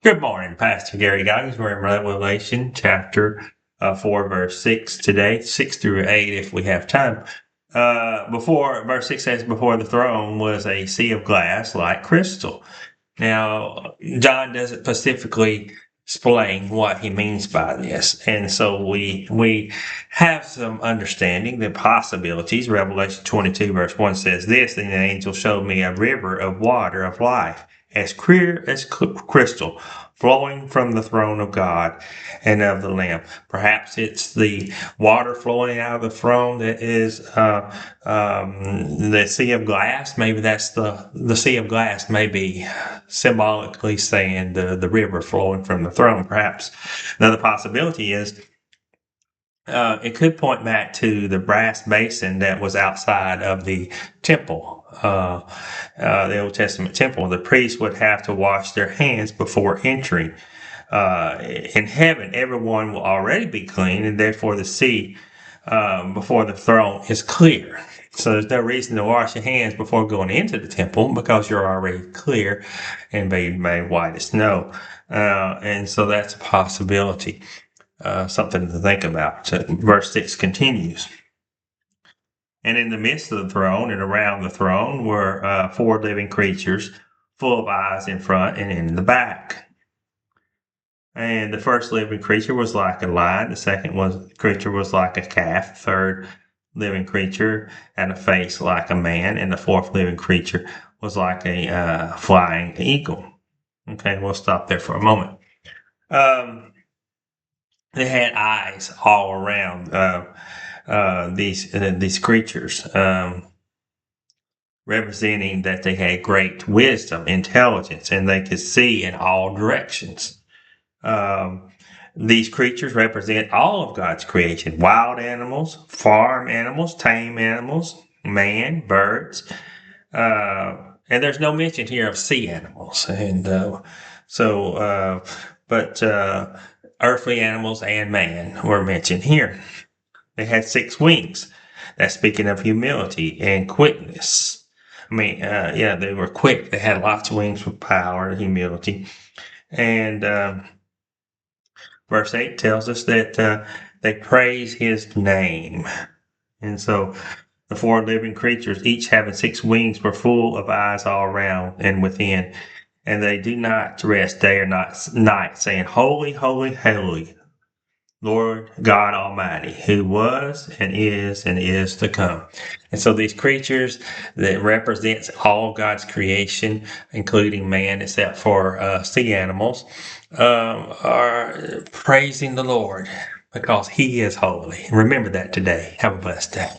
Good morning, Pastor Gary Goggins. We're in Revelation chapter 4, verse 6 today, 6 through 8 if we have time. Before verse 6 says, before the throne was a sea of glass like crystal. Now, John doesn't specifically explain what he means by this. And so we have some understanding, the possibilities. Revelation 22, verse 1 says this, and the angel showed me a river of water of life, as clear as crystal, flowing from the throne of God and of the Lamb. Perhaps it's the water flowing out of the throne that is the sea of glass. Maybe that's the sea of glass may be symbolically saying the river flowing from the throne. Perhaps another possibility is it could point back to the brass basin that was outside of the temple, the Old Testament temple. The priests would have to wash their hands before entering. In heaven, everyone will already be clean, and therefore the sea before the throne is clear. So there's no reason to wash your hands before going into the temple because you're already clear and being made white as snow. And so that's a possibility. Something to think about. So verse 6 continues. And in the midst of the throne and around the throne were 4 living creatures, full of eyes in front and in the back. And the first living creature was like a lion. The second creature was like a calf. The third living creature had a face like a man. And the fourth living creature was like a flying eagle. Okay, we'll stop there for a moment. They had eyes all around these creatures, representing that they had great wisdom, intelligence, and they could see in all directions. These creatures represent all of God's creation: wild animals, farm animals, tame animals, man, birds, and there's no mention here of sea animals. And but earthly animals and man were mentioned here. They had 6 wings. That's speaking of humility and quickness. I mean, they were quick. They had lots of wings with power and humility. And verse 8 tells us that they praise his name. And so the 4 living creatures, each having 6 wings, were full of eyes all around and within. And they do not rest day or night, saying, Holy, holy, holy, Lord God Almighty, who was and is to come. And so these creatures that represents all God's creation, including man, except for sea animals, are praising the Lord because he is holy. Remember that today. Have a blessed day.